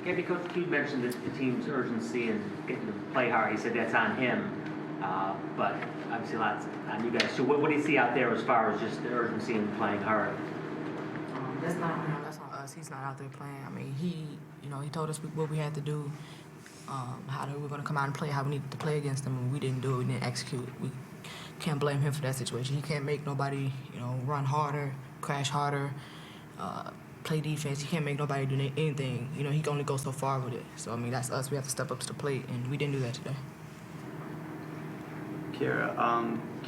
Yeah, because Q mentioned the team's urgency and getting to play hard. He said that's on him, but obviously lots on you guys. So what do you see out there as far as just the urgency and playing hard? That's not on him. That's on us. He's not out there playing. I mean, he told us what we had to do, how we were going to come out and play, how we needed to play against them, and we didn't do it. We didn't execute. We can't blame him for that situation. He can't make nobody, run harder, crash harder, play defense. He can't make nobody do anything. He can only go so far with it. So, I mean, that's us. We have to step up to the plate, and we didn't do that today. Kira,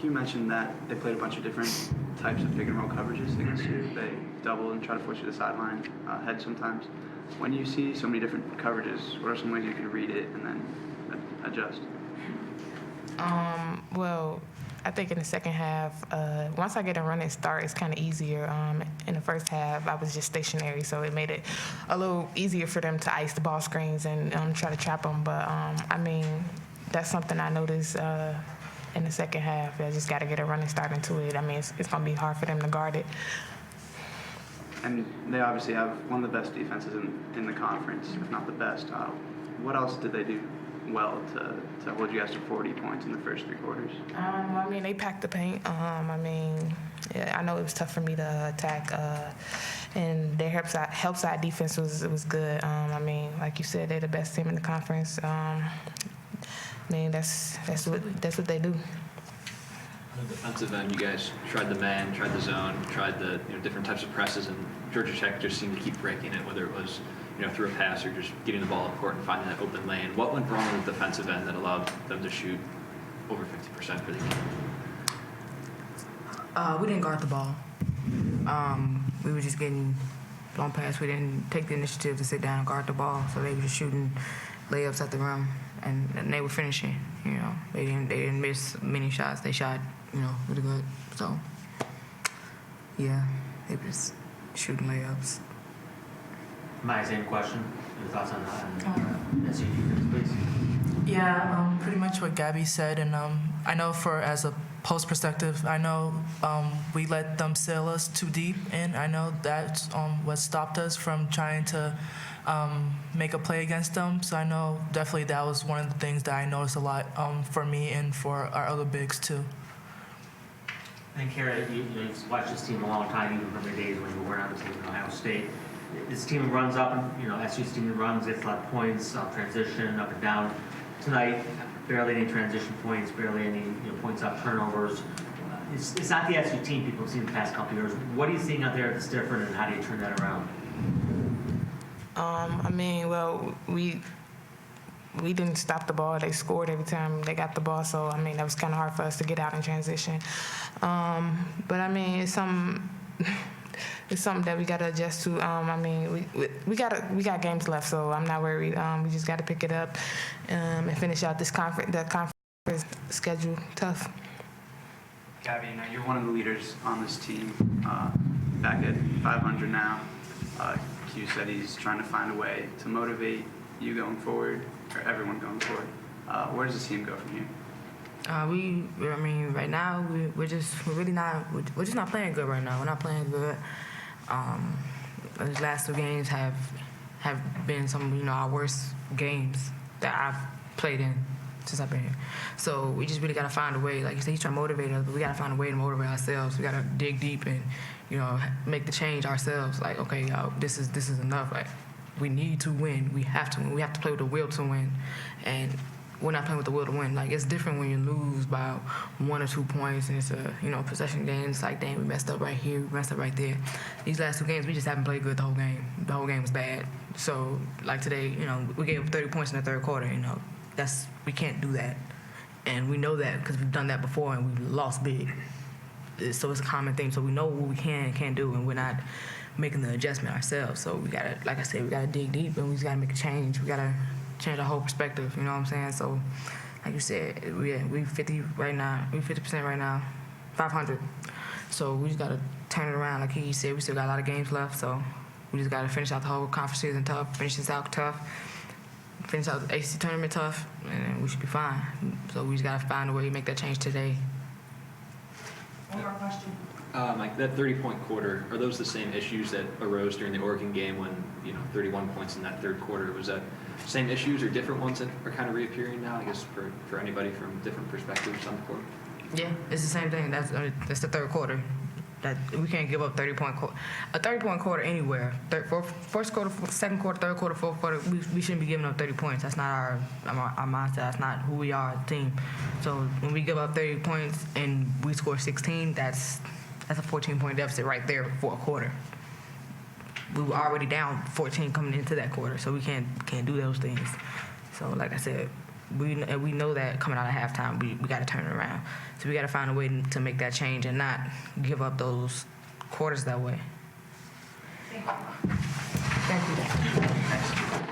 you mentioned that they played a bunch of different types of pick and roll coverages against you. They double and try to force you to the sideline, head sometimes. When you see so many different coverages, what are some ways you can read it and then adjust? Well, I think in the second half, once I get a running start, it's kind of easier. In the first half, I was just stationary, so it made it a little easier for them to ice the ball screens and try to trap them. But, I mean, that's something I noticed in the second half. I just got to get a running start into it. I mean, it's going to be hard for them to guard it. And they obviously have one of the best defenses in the conference, if not the best. What else did they do well to hold you guys to 40 points in the first three quarters? I mean, they packed the paint. I mean, yeah, I know it was tough for me to attack, and their help side defense was good. I mean, like you said, they're the best team in the conference. I mean, that's what they do. On the defensive end, you guys tried the man, tried the zone, tried the different types of presses, and Georgia Tech just seemed to keep breaking it, whether it was through a pass or just getting the ball up court and finding that open lane. What went wrong with the defensive end that allowed them to shoot over 50% for the game? We didn't guard the ball. We were just getting blown past. We didn't take the initiative to sit down and guard the ball, so they were just shooting layups at the rim, and they were finishing. They didn't miss many shots. They shot really good. So yeah, they were just shooting layups. My same question. Your thoughts on SU defense, please? Yeah, pretty much what Gabby said, and I know as a post perspective, I know we let them sail us too deep, and I know that's what stopped us from trying to make a play against them. So I know definitely that was one of the things that I noticed a lot for me and for our other bigs too. And Kara, you've watched this team a long time, even from the days when you were on the team in Ohio State. This team runs up, and SU's team runs, gets a lot of points, transition, up and down. Tonight, barely any transition points, barely any points off turnovers. It's not the SU team people have seen the past couple of years. What are you seeing out there that's different, and how do you turn that around? I mean, well, we didn't stop the ball. They scored every time they got the ball, so I mean that was kind of hard for us to get out in transition. But I mean, it's something that we got to adjust to. I mean, we got games left, so I'm not worried. We just got to pick it up and finish out this conference schedule tough. Gabby, you're one of the leaders on this team. Back at 500 now. Q said he's trying to find a way to motivate you going forward, or everyone going forward. Where does this team go from here? Right now we're just not playing good right now. We're not playing good. These last two games have been some our worst games that I've played in since I've been here. So we just really gotta find a way. Like you said, he's trying to motivate us, but we gotta find a way to motivate ourselves. We gotta dig deep and make the change ourselves. Like, okay, y'all, this is enough. Like, we need to win. We have to win. We have to play with the will to win, and we're not playing with the will to win. Like, it's different when you lose by 1 or 2 points and it's a possession game. It's like, dang, we messed up right here, we messed up right there. These last 2 games, we just haven't played good the whole game. The whole game was bad. So, like today, we gave up 30 points in the third quarter. We can't do that, and we know that because we've done that before and we've lost big. So it's a common thing. So we know what we can and can't do, and we're not making the adjustment ourselves. So we gotta, like I said, we gotta dig deep and we just gotta make a change. We gotta change our whole perspective. You know what I'm saying? So, like you said, we 50 right now. We 50% right now, 500. So we just gotta turn it around. Like he said, we still got a lot of games left. So we just gotta finish out the whole conference season tough. Finish this out tough. Finish out the ACC tournament tough, and we should be fine. So we just gotta find a way to make that change today. One more question. Like that 30-point quarter, are those the same issues that arose during the Oregon game when, 31 points in that third quarter? Was that same issues or different ones that are kind of reappearing now, I guess, for anybody from different perspectives on the court? Yeah, it's the same thing. That's the third quarter. That we can't give up 30-point quarter. A 30-point quarter anywhere. First quarter, second quarter, third quarter, fourth quarter. We shouldn't be giving up 30 points. That's not our mindset. That's not who we are as a team. So when we give up 30 points and we score 16, that's a 14-point deficit right there for a quarter. We were already down 14 coming into that quarter, so we can't do those things. So like I said, we know that coming out of halftime, we got to turn it around. So we got to find a way to make that change and not give up those quarters that way. Thank you.